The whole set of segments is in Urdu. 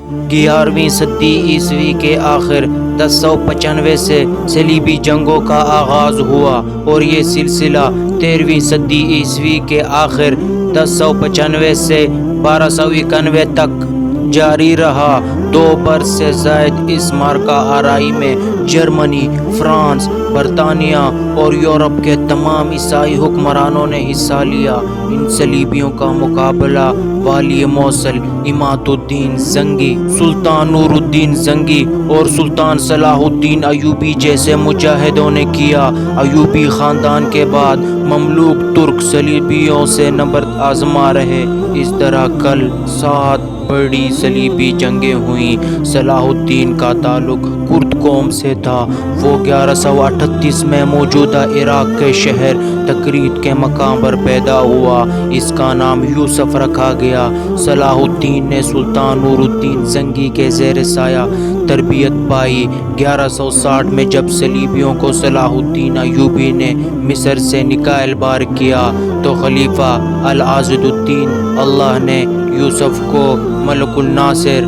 11ویں صدی عیسوی کے آخر 1095 سے صلیبی جنگوں کا آغاز ہوا اور یہ سلسلہ 13ویں صدی عیسوی کے آخر 1095 سے 1291 تک جاری رہا۔ 2 برس سے زائد اس معرکہ آرائی میں جرمنی، فرانس، برطانیہ اور یورپ کے تمام عیسائی حکمرانوں نے حصہ لیا۔ ان صلیبیوں کا مقابلہ والی موصل اماد الدین زنگی، سلطان نور الدین زنگی اور سلطان صلاح الدین ایوبی جیسے مجاہدوں نے کیا۔ ایوبی خاندان کے بعد مملوک ترک صلیبیوں سے نبرد آزما رہے۔ اس طرح کل 7 بڑی صلیبی جنگیں ہوئیں۔ صلاح الدین کا تعلق کرد قوم سے تھا۔ وہ 1138 میں موجودہ عراق کے شہر تکریت کے مقام پر پیدا ہوا۔ اس کا نام یوسف رکھا گیا۔ صلاح الدین نے سلطان نور الدین زنگی کے زیر سایہ تربیت پائی۔ 1160 میں جب صلیبیوں کو صلاح الدین ایوبی نے مصر سے نکال بار کیا تو خلیفہ العاضد الدین اللہ نے یوسف کو ملک الناصر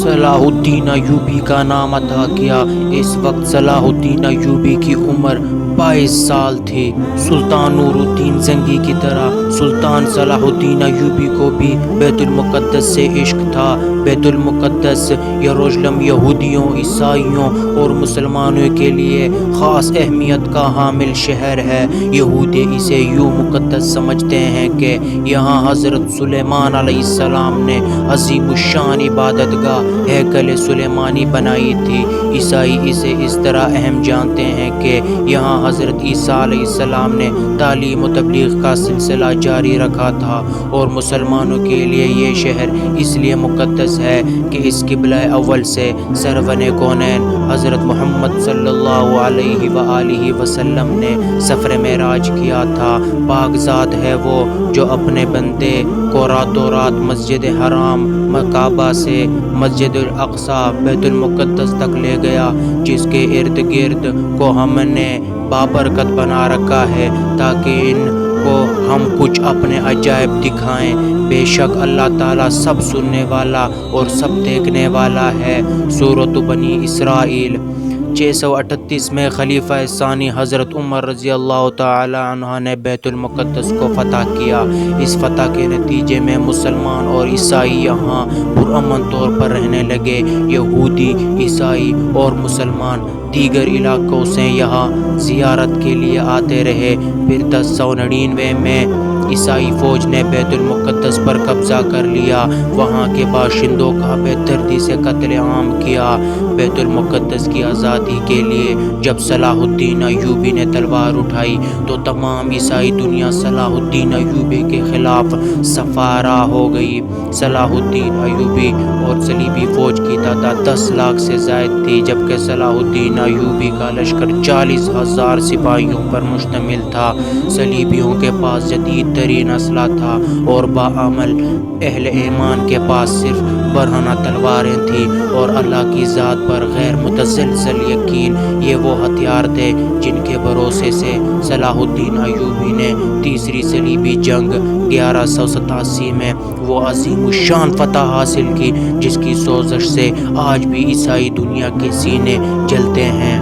صلاح الدین ایوبی کا نام عطا کیا۔ اس وقت صلاح الدین ایوبی کی عمر 22 سال تھی۔ سلطان نور الدین زنگی کی طرح سلطان صلاح الدین ایوبی کو بھی بیت المقدس سے عشق تھا۔ بیت المقدس یروشلم یہودیوں، عیسائیوں اور مسلمانوں کے لیے خاص اہمیت کا حامل شہر ہے۔ یہودی اسے یوں مقدس سمجھتے ہیں کہ یہاں حضرت سلیمان علیہ السلام نے عظیم الشان عبادت گاہ ہیکل سلیمانی بنائی تھی۔ عیسائی اسے اس طرح اہم جانتے ہیں کہ یہاں حضرت عیسیٰ علیہ السلام نے تعلیم و تبلیغ کا سلسلہ جاری رکھا تھا، اور مسلمانوں کے لیے یہ شہر اس لیے مقدس ہے کہ اس قبلہ اول سے سرور کونین حضرت محمد صلی اللہ علیہ وآلہ وسلم نے سفر معراج کیا تھا۔ پاک ذات ہے وہ جو اپنے بندے کو راتوں رات مسجد حرام کعبہ سے مسجد الاقصیٰ بیت المقدس تک لے گیا، جس کے ارد گرد کو ہم نے بابرکت بنا رکھا ہے تاکہ ان کو ہم کچھ اپنے عجائب دکھائیں۔ بے شک اللہ تعالیٰ سب سننے والا اور سب دیکھنے والا ہے۔ سورۃ بنی اسرائیل 638 میں خلیفہ ثانی حضرت عمر رضی اللہ تعالی عنہ نے بیت المقدس کو فتح کیا۔ اس فتح کے نتیجے میں مسلمان اور عیسائی یہاں پرامن طور پر رہنے لگے۔ یہودی، عیسائی اور مسلمان دیگر علاقوں سے یہاں زیارت کے لیے آتے رہے۔ پھر 1099 میں عیسائی فوج نے بیت المقدس پر قبضہ کر لیا۔ وہاں کے باشندوں کا بے دردی سے قتل عام کیا۔ بیت المقدس کی آزادی کے لیے جب صلاح الدین ایوبی نے تلوار اٹھائی تو تمام عیسائی دنیا صلاح الدین ایوبی کے خلاف سفارا ہو گئی۔ صلاح الدین ایوبی اور صلیبی فوج کی تعداد 10 لاکھ سے زائد تھی، جبکہ صلاح الدین ایوبی کا لشکر 40,000 سپاہیوں پر مشتمل تھا۔ صلیبیوں کے پاس جدید ترین اسلحہ تھا اور باعمل اہل ایمان کے پاس صرف برہنہ تلواریں تھیں اور اللہ کی ذات پر غیر متزلزل یقین۔ یہ وہ ہتھیار تھے جن کے بھروسے سے صلاح الدین ایوبی نے تیسری صلیبی جنگ 1187 میں وہ عظیم الشان فتح حاصل کی، جس کی سوزش سے آج بھی عیسائی دنیا کے سینے جلتے ہیں۔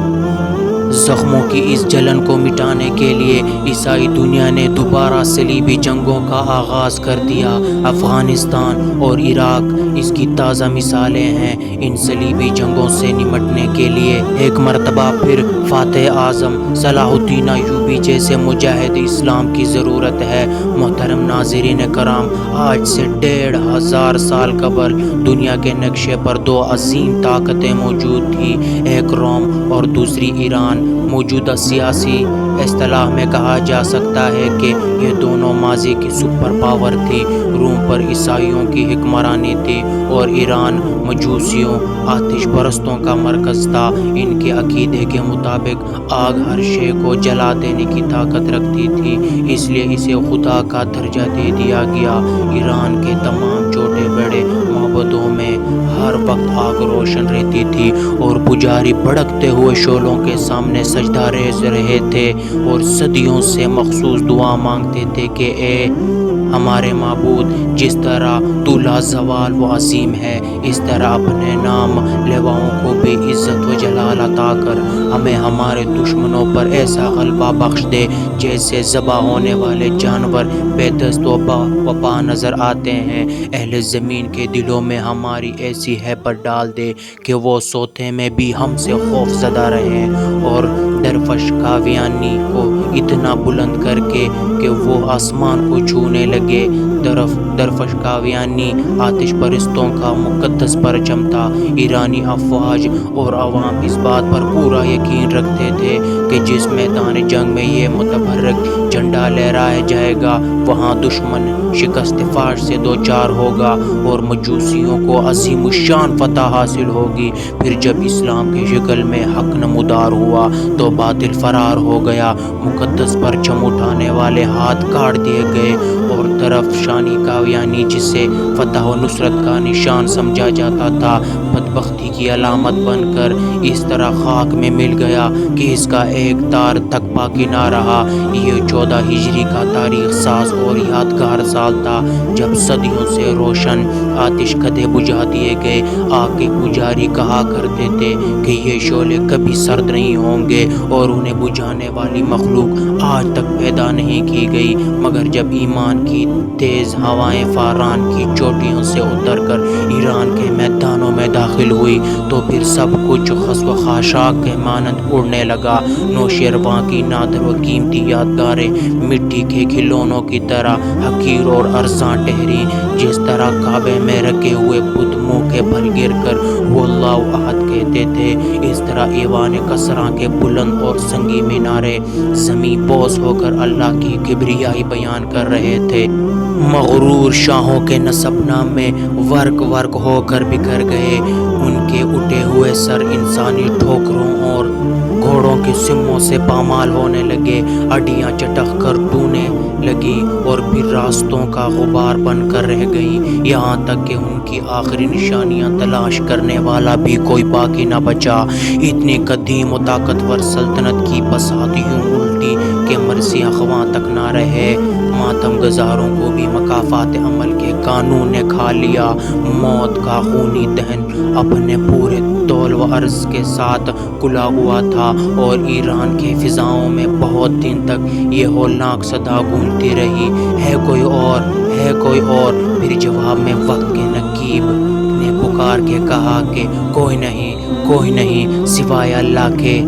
زخموں کی اس جلن کو مٹانے کے لیے عیسائی دنیا نے دوبارہ صلیبی جنگوں کا آغاز کر دیا۔ افغانستان اور عراق اس کی تازہ مثالیں ہیں۔ ان صلیبی جنگوں سے نمٹنے کے لیے ایک مرتبہ پھر فاتح اعظم صلاح الدین ایوبی جیسے مجاہد اسلام کی ضرورت ہے۔ محترم ناظرین کرام، آج سے 1500 سال قبل دنیا کے نقشے پر 2 عظیم طاقتیں موجود تھیں، ایک روم اور دوسری ایران۔ موجودہ سیاسی اصطلاح میں کہا جا سکتا ہے کہ یہ دونوں ماضی کی سپر پاور تھی۔ روم پر عیسائیوں کی حکمرانی تھی اور ایران مجوسیوں، آتش پرستوں کا مرکز تھا۔ ان کے عقیدے کے مطابق آگ ہر شے کو جلا دینے کی طاقت رکھتی تھی، اس لیے اسے خدا کا درجہ دے دیا گیا۔ ایران کے تمام چھوٹے بڑے معبدوں میں ہر وقت آگ روشن رہتی تھی اور پجاری بھڑکتے ہوئے شعلوں کے سامنے سجدہ ریز رہے تھے اور صدیوں سے مخصوص دعا مانگتے تھے کہ اے ہمارے معبود، جس طرح تو لازوال و عظیم ہے، اس طرح اپنے نام لیواؤں کو بھی عزت و جلال عطا کر۔ ہمیں ہمارے دشمنوں پر ایسا غلبہ بخش دے جیسے ذبح ہونے والے جانور بے دست و پا نظر آتے ہیں۔ اہل زمین کے دلوں میں ہماری ایسی ہیبت ڈال دے کہ وہ سوتے میں بھی ہم سے خوف زدہ رہیں، اور درفش کاویانی کو اتنا بلند کر کے کہ وہ آسمان کو چھونے لگے۔ درفش کاویانی آتش پرستوں کا مقدس پرچم تھا۔ ایرانی افواج اور عوام اس بات پر پورا یقین رکھتے تھے کہ جس میدان جنگ میں یہ متبرک جھنڈا لہرایا جائے گا، وہاں دشمن شکست فاش سے دوچار ہوگا اور مجوسیوں کو عظیم الشان فتح حاصل ہوگی۔ پھر جب اسلام کی شکل میں حق نمودار ہوا تو باطل فرار ہو گیا، مقدس پرچم اٹھانے والے ہاتھ کاٹ دیے گئے، اور درفشانی کاویانی جسے فتح و نصرت کا نشان سمجھا جاتا تھا، بدبختی کی علامت بن کر اس طرح خاک میں مل گیا کہ اس کا ایک تار تک باقی نہ رہا۔ یہ 14 ہجری کا تاریخ ساز اور یادگار سال تھا جب صدیوں سے روشن آتش کدے بجھا دیے گئے۔ آگ کے پجاری کہا کرتے تھے کہ یہ شعلے کبھی سرد نہیں ہوں گے اور انہیں بجھانے والی مخلوق آج تک پیدا نہیں کی گئی، مگر جب ایمان کی تیز ہوائیں فاران کی چوٹیوں سے اتر کر ایران کے میدانوں میں داخل ہوئی تو پھر سب کچھ خس و خاشاک کے مانند اڑنے لگا۔ نوشیروان کی نادر و قیمتی یادگاریں مٹی کے کھلونوں کی طرح حقیر اور ارزاں ٹھہری۔ جس طرح کعبے میں رکھے ہوئے بت منہ کے بل گر کر وہ اللہ احد کہتے تھے، اس طرح ایوان کسریٰ کے بلند اور سنگی مینارے زمیں بوس ہو کر اللہ کی کبریائی بیان کر رہے تھے۔ مغرور شاہوں کے نسب نامے ورق ورق ہو کر بکھر گئے، ان کے اٹھے ہوئے سر انسانی ٹھوکروں اور گھوڑوں کے سموں سے پامال ہونے لگے، ہڈیاں چٹک کر ٹوٹنے لگی اور پھر راستوں کا غبار بن کر رہ گئیں، یہاں تک کہ ان کی آخری نشانیاں تلاش کرنے والا بھی کوئی باقی نہ بچا۔ اتنی قدیم و طاقتور سلطنت کی بساط یوں الٹی کہ مرثیہ خواں تک نہ رہے۔ ماتم گزاروں کو بھی مکافات عمل کے قانون نے کھا لیا۔ موت کا خونی دہن اپنے پورے طول و عرض کے ساتھ کھلا ہوا تھا، اور ایران کے فضاؤں میں بہت دن تک یہ ہولناک صدا گونجتی رہی، ہے کوئی اور، ہے کوئی اور۔ پھر جواب میں وقت کے نقیب نے پکار کے کہا کہ کوئی نہیں سوائے اللہ کے۔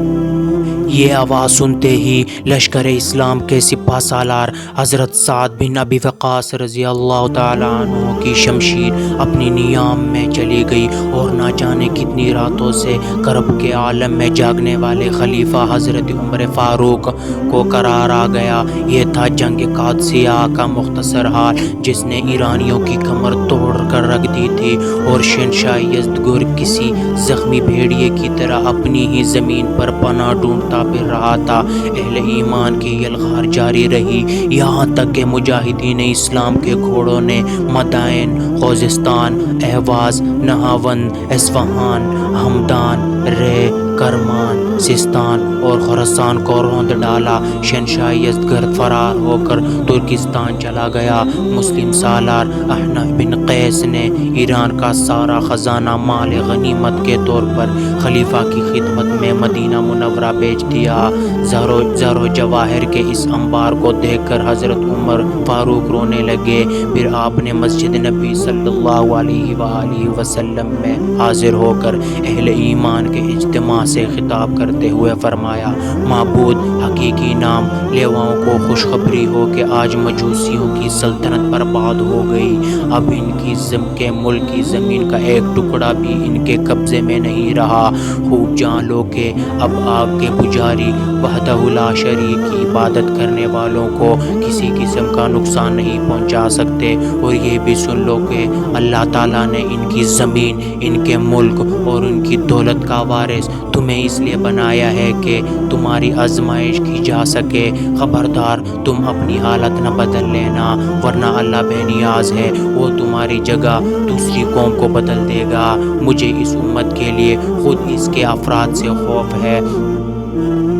یہ آواز سنتے ہی لشکر اسلام کے سپہ سالار حضرت سعد بن ابی وقاص رضی اللہ تعالیٰ عنہ کی شمشیر اپنی نیام میں چلی گئی، اور نہ جانے کتنی راتوں سے کرب کے عالم میں جاگنے والے خلیفہ حضرت عمر فاروق کو قرار آ گیا۔ یہ تھا جنگ قادسیہ کا مختصر حال، جس نے ایرانیوں کی کمر توڑ کر رکھ دی تھی، اور شہنشاہ یزدگرد کسی زخمی بھیڑیے کی طرح اپنی ہی زمین پر پناہ ڈھونڈتا پھر رہا تھا۔ اہل ایمان کی یلغار جاری رہی، یہاں تک کہ مجاہدین اسلام کے گھوڑوں نے مدائن خوزستان، اہواز، نہاوند، اصفہان، ہمدان، رے، کرمان، سستان اور خراسان کو روند ڈالا۔ شہنشاہ یزدگرد فرار ہو کر ترکستان چلا گیا۔ مسلم سالار احنف بن قیس نے ایران کا سارا خزانہ مال غنیمت کے طور پر خلیفہ کی خدمت میں مدینہ منورہ بھیج دیا۔ زر و جواہر کے اس انبار کو دیکھ کر حضرت عمر فاروق رونے لگے۔ پھر آپ نے مسجد نبی صلی اللہ علیہ وآلہ وسلم میں حاضر ہو کر اہل ایمان کے اجتماع سے خطاب کرتے ہوئے فرمایا، معبود حقیقی نام لیواؤں کو خوشخبری ہو کہ آج مجوسیوں کی سلطنت برباد ہو گئی، اب ان کے ملک کی زمین کا ایک ٹکڑا بھی ان کے قبضے میں نہیں رہا۔ خوب جان لو کہ اب آگ کے پجاری وحدہ لا شریک کی عبادت کرنے والوں کو کسی قسم کا نقصان نہیں پہنچا سکتے، اور یہ بھی سن لو کہ اللہ تعالیٰ نے ان کی زمین، ان کے ملک اور ان کی دولت کا وارث تمہیں اس لیے بنایا ہے کہ تمہاری آزمائش کی جا سکے۔ خبردار تم اپنی حالت نہ بدل لینا، ورنہ اللہ بے نیاز ہے، وہ تمہاری جگہ دوسری قوم کو بدل دے گا۔ مجھے اس امت کے لیے خود اس کے افراد سے خوف ہے۔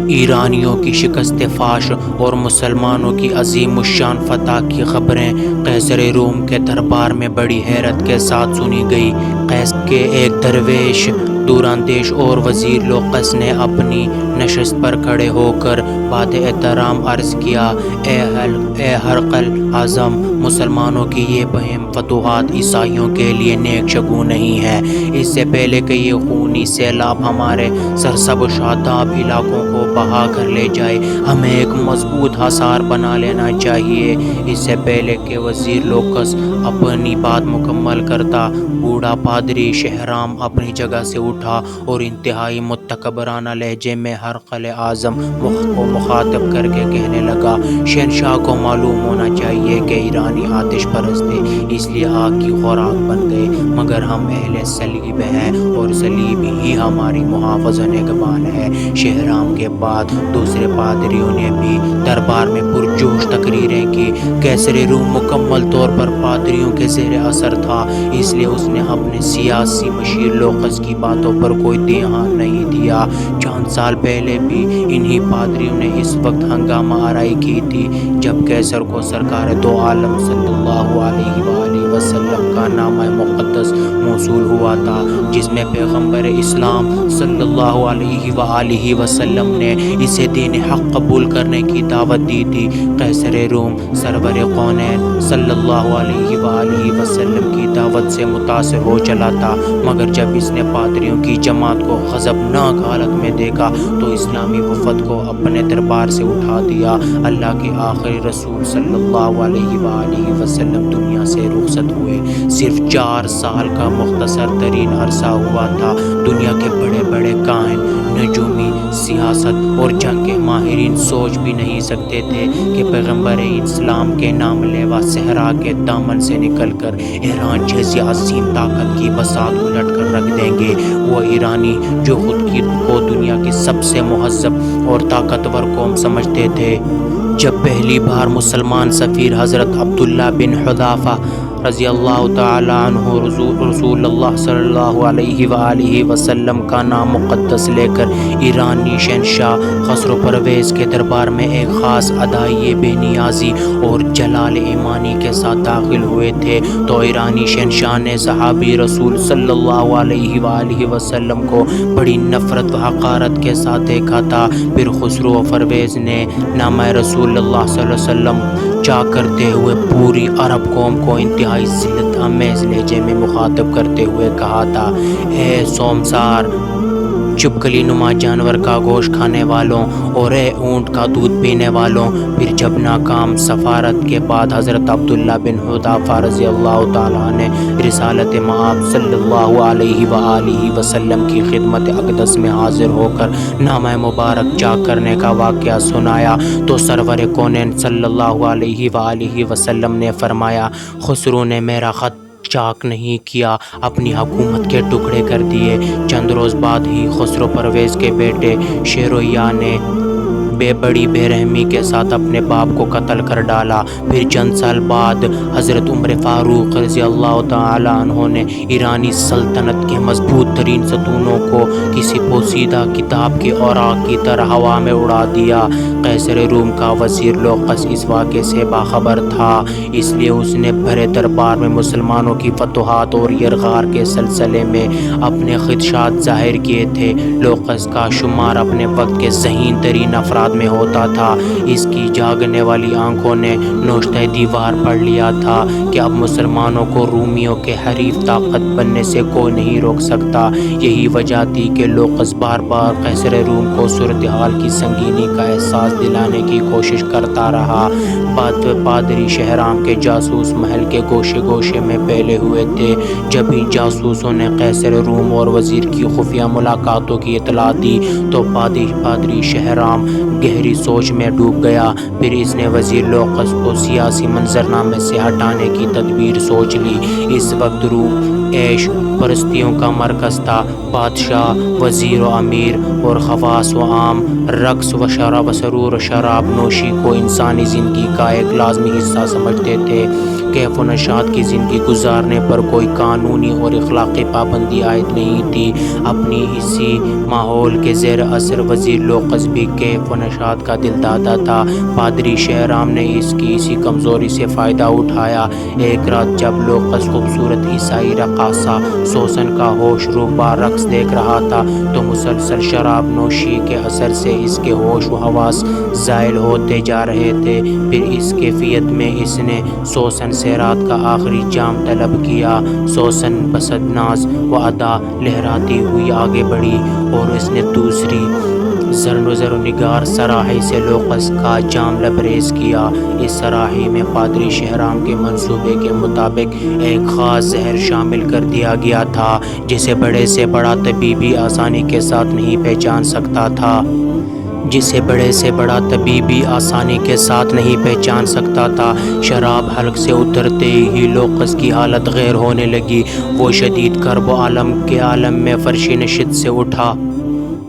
ایرانیوں کی شکست فاش اور مسلمانوں کی عظیم الشان فتح کی خبریں قیصر روم کے دربار میں بڑی حیرت کے ساتھ سنی گئی۔ قیصر کے ایک درویش دوراندیش اور وزیر لوقس نے اپنی نشست پر کھڑے ہو کر بعد احترام عرض کیا، اے ہرقل اعظم، مسلمانوں کی یہ بہم فتوحات عیسائیوں کے لیے نیک شگون نہیں ہے۔ اس سے پہلے کہ یہ خونی سیلاب ہمارے سرسب و شاداب علاقوں کو بہا کر لے جائے، ہمیں ایک مضبوط حصار بنا لینا چاہیے۔ اس سے پہلے کہ وزیر لوکس اپنی بات مکمل کرتا، بوڑھا پادری شہرام اپنی جگہ سے اٹھا اور انتہائی متکبرانہ لہجے میں ہرقل اعظم کو مخاطب کر کے کہنے لگا، شہنشاہ کو معلوم ہونا چاہیے کہ ایرانی آتش پرست تھے، اس لیے آگ کی خوراک بن گئے، مگر ہم اہل صلیب ہیں اور صلیب ہی ہماری محافظ نگہبان ہے۔ شہرام کے بعد دوسرے پادریوں نے بھی دربار میں پرجوش تقریریں کی۔ قیصر روم مکمل طور پر پادریوں کے زیر اثر تھا، اس لیے اس نے اپنے سیاسی مشیر لوقس کی باتوں پر کوئی دھیان نہیں دیا۔ چند سال پہلے بھی انہی پادریوں نے اس وقت ہنگامہ آرائی کی تھی جب قیصر کو سرکار دو عالم صلی اللہ علیہ وآلہ وسلم کا نامہ مقدس موصول ہوا تھا، جس میں پیغمبر اسلام صلی اللہ علیہ وآلہ وسلم نے اسے دین حق قبول کرنے کی دعوت دی تھی۔ قیصر روم سرور کونین صلی اللہ علیہ وآلہ وسلم کی دعوت سے متاثر ہو چلا تھا، مگر جب اس نے پادریوں کی جماعت کو غضبناک حالت میں دیکھا تو اسلامی وفد کو اپنے دربار سے اٹھا دیا۔ اللہ کے آخری رسول صلی اللہ علیہ وآلہ وسلم دنیا سے رخصت ہوئے۔ صرف 4 سال کا مختصر ترین عرصہ ہوا تھا۔ دنیا کے بڑے بڑے کاہن، نجومی، سیاست اور جنگ کے ماہرین سوچ بھی نہیں سکتے تھے کہ پیغمبر اسلام کے نام لیوا صحرا کے دامن سے نکل کر ایران جیسی عظیم طاقت کی بساط الٹ کر رکھ دیں گے۔ وہ ایرانی جو خود کو دنیا کی سب سے مہذب اور طاقتور قوم سمجھتے تھے، جب پہلی بار مسلمان سفیر حضرت عبداللہ بن حذافہ رضی اللہ تعالی عنہ رسول اللہ صلی اللہ علیہ وآلہ وسلم کا نام مقدس لے کر ایرانی شہنشاہ خسرو پرویز کے دربار میں ایک خاص ادائی بے نیازی اور جلال ایمانی کے ساتھ داخل ہوئے تھے تو ایرانی شہنشاہ نے صحابی رسول صلی اللہ علیہ وآلہ وسلم کو بڑی نفرت و حقارت کے ساتھ دیکھا تھا۔ پھر خسرو پرویز نے نامہ رسول اللہ صلی اللہ علیہ وسلم چاک کرتے ہوئے پوری عرب قوم کو انتہائی ذلت آمیز لہجے میں مخاطب کرتے ہوئے کہا تھا، اے سومسار، چپکلی نما جانور کا گوشت کھانے والوں اور اے اونٹ کا دودھ پینے والوں۔ پھر جب ناکام سفارت کے بعد حضرت عبداللہ بن حذافہ رضی اللہ تعالیٰ نے رسالت مآب صلی اللہ علیہ وآلہ وسلم کی خدمت اقدس میں حاضر ہو کر نامہ مبارک چاک کرنے کا واقعہ سنایا تو سرور کونین صلی اللہ علیہ وآلہ وسلم نے فرمایا، خسرو نے میرا خط چاک نہیں کیا، اپنی حکومت کے ٹکڑے کر دیے۔ چند روز بعد ہی خسرو پرویز کے بیٹے شیرویہ نے بڑی بے رحمی کے ساتھ اپنے باپ کو قتل کر ڈالا۔ پھر چند سال بعد حضرت عمر فاروق رضی اللہ تعالی عنہ نے ایرانی سلطنت کے مضبوط ترین ستونوں کو کسی پوشیدہ کتاب کے اوراق کی طرح ہوا میں اڑا دیا۔ قیصر روم کا وزیر لوقس اس واقعے سے باخبر تھا، اس لیے اس نے بھرے دربار میں مسلمانوں کی فتوحات اور یرغار کے سلسلے میں اپنے خدشات ظاہر کیے تھے۔ لوقس کا شمار اپنے وقت کے ذہین ترین افراد میں ہوتا تھا۔ اس کی جاگنے والی آنکھوں نے نوشتہ دیوار پڑھ لیا تھا کہ اب مسلمانوں کو رومیوں کے حریف طاقت بننے سے کوئی نہیں روک سکتا۔ یہی وجہ تھی کہ لوقس بار بار قیصر روم کو صورتحال کی سنگینی کا احساس دلانے کی کوشش کرتا رہا۔ پادری شہرام کے جاسوس محل کے گوشے گوشے میں پھیلے ہوئے تھے۔ جب ان جاسوسوں نے قیصر روم اور وزیر کی خفیہ ملاقاتوں کی اطلاع دی تو پادری شہرام گہری سوچ میں ڈوب گیا۔ پھر اس نے وزیر لوقس کو سیاسی منظرنامے سے ہٹانے کی تدبیر سوچ لی۔ اس وقت روم عیش پرستیوں کا مرکز تھا۔ بادشاہ، وزیر و امیر اور خواص و عام رقص و سرور و شراب نوشی کو انسانی زندگی کا ایک لازمی حصہ سمجھتے تھے۔ کیف و نشاط کی زندگی گزارنے پر کوئی قانونی اور اخلاقی پابندی عائد نہیں تھی۔ اپنی اسی ماحول کے زیر اثر وزیر لوقس بھی کیف و نشاط کا دلدادہ تھا۔ پادری شہرام نے اس کی اسی کمزوری سے فائدہ اٹھایا۔ ایک رات جب لوقس خوبصورت عیسائی رقاصہ سوسن کا ہوش روبا رقص دیکھ رہا تھا تو مسلسل شراب نوشی کے اثر سے اس کے ہوش و حواس زائل ہوتے جا رہے تھے۔ پھر اس کیفیت میں اس نے سوسن سے رات کا آخری جام طلب کیا۔ سوسن بصد ناز و ادا لہراتی ہوئی آگے بڑھی اور اس نے دوسری زر و نگار سراہی سے لوقس کا جام لبریز کیا۔ اس سراہی میں پادری شہرام کے منصوبے کے مطابق ایک خاص زہر شامل کر دیا گیا تھا جسے بڑے سے بڑا طبیب بھی آسانی کے ساتھ نہیں پہچان سکتا تھا۔ شراب حلق سے اترتے ہی لوقس کی حالت غیر ہونے لگی۔ وہ شدید کرب و علم کے عالم میں فرشی نشست سے اٹھا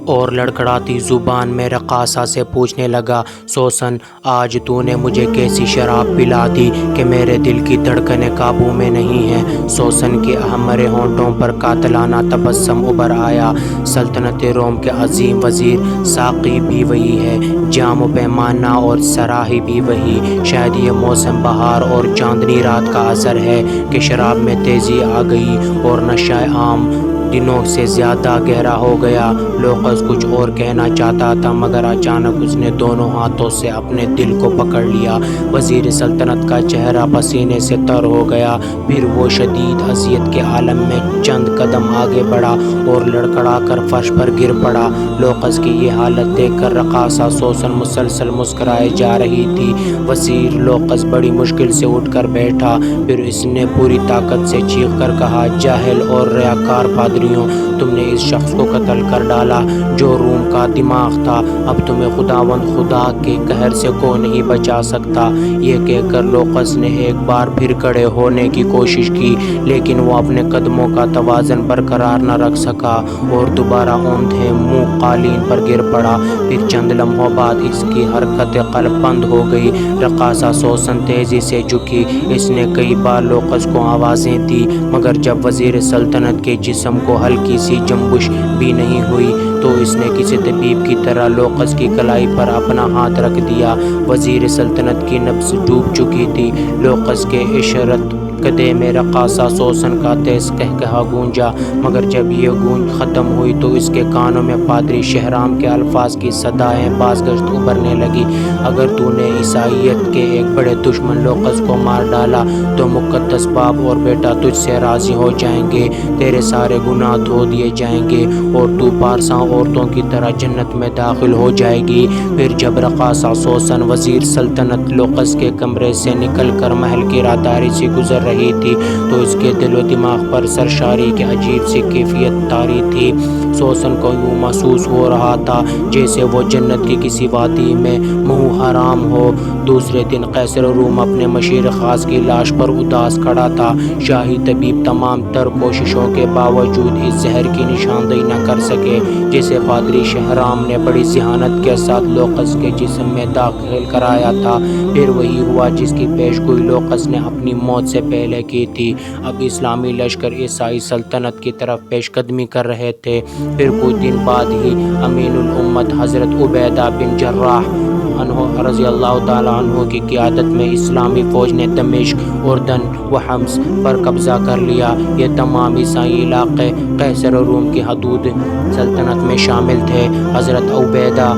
اور لڑکھڑاتی زبان میں رقاصہ سے پوچھنے لگا، سوسن، آج تو نے مجھے کیسی شراب پلا دی کہ میرے دل کی دھڑکنیں قابو میں نہیں ہیں؟ سوسن کے احمر ہونٹوں پر قاتلانہ تبسم ابھر آیا۔ سلطنت روم کے عظیم وزیر، ساقی بھی وہی ہے، جام و پیمانہ اور سراہی بھی وہی۔ شاید یہ موسم بہار اور چاندنی رات کا اثر ہے کہ شراب میں تیزی آ گئی اور نشہ عام دنوں سے زیادہ گہرا ہو گیا۔ لوقس کچھ اور کہنا چاہتا تھا مگر اچانک اس نے دونوں ہاتھوں سے اپنے دل کو پکڑ لیا۔ وزیر سلطنت کا چہرہ پسینے سے تر ہو گیا۔ پھر وہ شدید اذیت کے عالم میں چند قدم آگے بڑھا اور لڑکھڑا کر فرش پر گر پڑا۔ لوقس کی یہ حالت دیکھ کر رقاصہ سوسن مسلسل مسکرائے جا رہی تھی۔ وزیر لوقس بڑی مشکل سے اٹھ کر بیٹھا۔ پھر اس نے پوری طاقت سے چیخ کر کہا، جاہل اور ریاکار پادریوں، تم نے اس شخص کو قتل کر ڈالا جو روم کا دماغ تھا۔ اب تمہیں خداوند خدا کے قہر سے کوئی نہیں بچا سکتا۔ یہ کہہ کر لوقس نے ایک بار پھر کھڑے ہونے کی کوشش کی لیکن وہ اپنے قدموں کا توازن برقرار نہ رکھ سکا اور دوبارہ اوندھے منہ قالین پر گر پڑا۔ پھر چند لمحوں بعد اس کی حرکت قلب بند ہو گئی۔ رقاصہ سوسن تیزی سے جھکی۔ اس نے کئی بار لوقس کو آوازیں دی مگر جب وزیر سلطنت کے جسم کو ہلکی سی جنبش بھی نہیں ہوئی تو اس نے کسی طبیب کی طرح لوقس کی کلائی پر اپنا ہاتھ رکھ دیا۔ وزیر سلطنت کی نبض ڈوب چکی تھی۔ لوقس کے اشارت قدے میں رقاصہ سوسن کا تیز قہقہا گونجا مگر جب یہ گونج ختم ہوئی تو اس کے کانوں میں پادری شہرام کے الفاظ کی صدائیں بازگشت ابھرنے لگی، اگر تو نے عیسائیت کے ایک بڑے دشمن لوقس کو مار ڈالا تو مقدس باپ اور بیٹا تجھ سے راضی ہو جائیں گے، تیرے سارے گناہ دھو دیے جائیں گے اور تو پارساں عورتوں کی طرح جنت میں داخل ہو جائے گی۔ پھر جب رقاصہ سوسن وزیر سلطنت لوقس کے کمرے سے نکل کر محل کی راہداری سے گزر رہی تھی تو اس کے دل و دماغ پر سرشاری کی عجیب سی کیفیت طاری تھی۔ سوسن کو یوں محسوس ہو رہا تھا جیسے وہ جنت کی کسی وادی میں منہ حرام ہو۔ دوسرے دن قیصر روم اپنے مشیر خاص کی لاش پر اداس کھڑا تھا۔ شاہی طبیب تمام تر کوششوں کے باوجود اس زہر کی نشاندہی نہ کر سکے جسے پادری شہرام نے بڑی ذہانت کے ساتھ لوقس کے جسم میں داخل کرایا تھا۔ پھر وہی ہوا جس کی پیشگوئی لوقس نے اپنی موت سے پہلے کی تھی۔ اب اسلامی لشکر عیسائی سلطنت کی طرف پیش قدمی کر رہے تھے۔ پھر کچھ دن بعد ہی امین الامت حضرت عبیدہ بن جراح عنہ رضی اللہ تعالیٰ عنہ کی قیادت میں اسلامی فوج نے دمشق، اردن و حمص پر قبضہ کر لیا۔ یہ تمام عیسائی علاقے قیصر روم کی حدود سلطنت میں شامل تھے۔ حضرت عبیدہ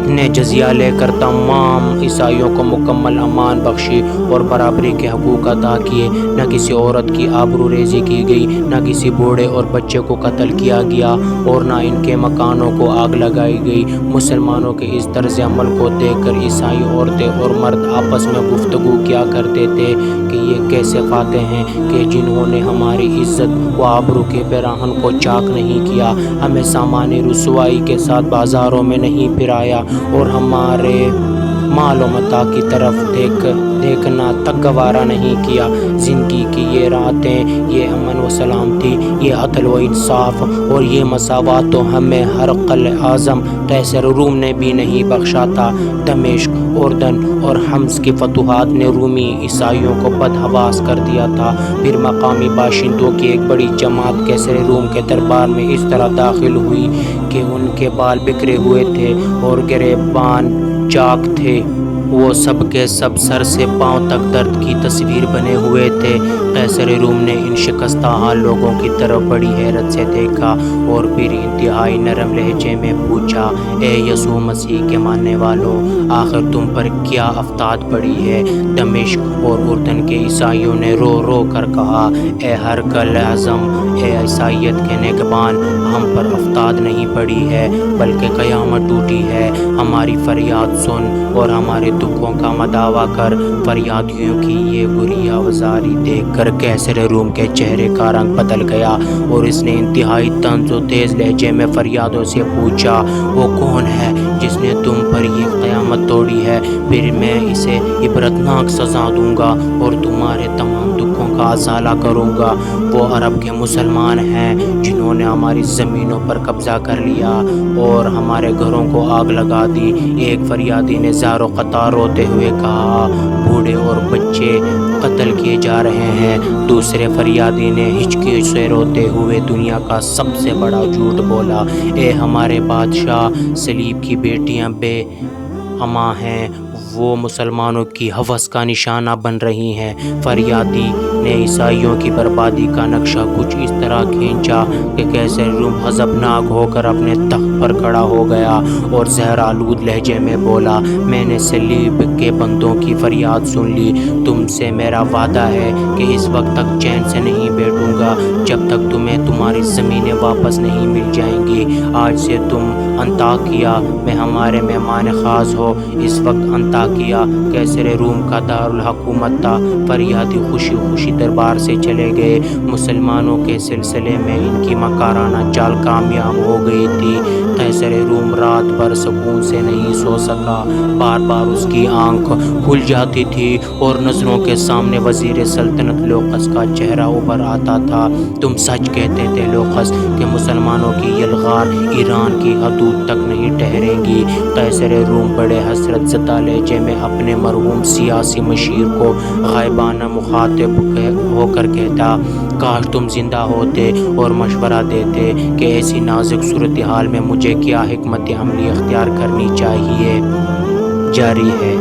نے جزیہ لے کر تمام عیسائیوں کو مکمل امان بخشی اور برابری کے حقوق ادا کیے۔ نہ کسی عورت کی آبرو ریزی کی گئی، نہ کسی بوڑھے اور بچے کو قتل کیا گیا اور نہ ان کے مکانوں کو آگ لگائی گئی۔ مسلمانوں کے اس طرز عمل کو دیکھ کر عیسائی عورتیں اور مرد آپس میں گفتگو کیا کرتے تھے کہ یہ کیسے فاتح ہیں کہ جنہوں نے ہماری عزت و آبرو کے پیراہن کو چاک نہیں کیا، ہمیں سامان رسوائی کے ساتھ بازاروں میں نہیں پھرایا اور ہمارے مال و متاع کی طرف دیکھ دیکھنا تک گوارا نہیں کیا۔ زندگی کی یہ راتیں، یہ امن و سلامتی، یہ عدل و انصاف اور یہ مساوات تو ہمیں ہرقل اعظم قیصر روم نے بھی نہیں بخشا تھا۔ دمشق، اردن اور حمص کی فتوحات نے رومی عیسائیوں کو بدحواس کر دیا تھا۔ پھر مقامی باشندوں کی ایک بڑی جماعت قیصر روم کے دربار میں اس طرح داخل ہوئی کہ ان کے بال بکھرے ہوئے تھے اور گریبان چاک تھے۔ وہ سب کے سب سر سے پاؤں تک درد کی تصویر بنے ہوئے تھے۔ قیصر روم نے ان شکستہ حال لوگوں کی طرف بڑی حیرت سے دیکھا اور پھر انتہائی نرم لہجے میں پوچھا، اے یسوع مسیح کے ماننے والوں، آخر تم پر کیا افتاد پڑی ہے؟ دمشق اور اردن کے عیسائیوں نے رو رو کر کہا، اے ہرقل اعظم، اے عیسائیت کے نگہبان، ہم پر افتاد نہیں پڑی ہے بلکہ قیامت ٹوٹی ہے۔ ہماری فریاد سن اور ہمارے دکھوں کا مداوا کر۔ فریادیوں کی یہ گریہ وزاری دیکھ کر قیصر روم کے چہرے کا رنگ بدل گیا اور اس نے انتہائی طنز و تیز لہجے میں فریادوں سے پوچھا، وہ کون ہے جس نے تم پر یہ قیامت توڑی ہے؟ پھر میں اسے عبرتناک سزا دوں گا اور تمہارے تمام دکھوں کا ازالہ کروں گا۔ وہ عرب کے مسلمان ہیں جنہوں نے ہماری زمینوں پر قبضہ کر لیا اور ہمارے گھروں کو آگ لگا دی۔ ایک فریادی نے زار و قطار روتے ہوئے کہا، بوڑھے اور بچے قتل کیے جا رہے ہیں۔ دوسرے فریادی نے ہچکی سے روتے ہوئے دنیا کا سب سے بڑا جھوٹ بولا، اے ہمارے بادشاہ، صلیب کی بیٹیاں بے امان ہیں، وہ مسلمانوں کی ہوس کا نشانہ بن رہی ہیں۔ فریادی نے عیسائیوں کی بربادی کا نقشہ کچھ اس طرح کھینچا کہ قیصر روم غضبناک ہو کر اپنے تخت پر کھڑا ہو گیا اور زہر آلود لہجے میں بولا، میں نے صلیب کے بندوں کی فریاد سن لی۔ تم سے میرا وعدہ ہے کہ اس وقت تک چین سے نہیں بیٹھوں گا جب تک تمہیں تمہاری زمینیں واپس نہیں مل جائیں گی۔ آج سے تم انطاکیہ میں ہمارے مہمان خاص ہو۔ اس وقت انطاکیہ قیصر روم کا دارالحکومت تھا۔ فریادی خوشی خوشی دربار سے چلے گئے۔ مسلمانوں کے سلسلے میں ان کی مکارانہ چال کامیاب ہو گئی تھی۔ قیصر روم رات بھر سکون سے نہیں سو سکا، بار بار اس کی آنکھ کھل جاتی تھی اور نظروں کے سامنے وزیر سلطنت لوقس کا چہرہ ابھر آتا تھا۔ تم سچ کہتے تھے لوقس کہ مسلمانوں کی یلغار ایران کی حدود تک نہیں ٹھہریں گی۔ قیصر روم بڑے حسرت زدہ لہجے میں اپنے مرحوم سیاسی مشیر کو غائبانہ مخاطب ہو کر کہتا، کاش تم زندہ ہوتے اور مشورہ دیتے کہ ایسی نازک صورتحال میں مجھے کیا حکمت عملی اختیار کرنی چاہیے۔ جاری ہے۔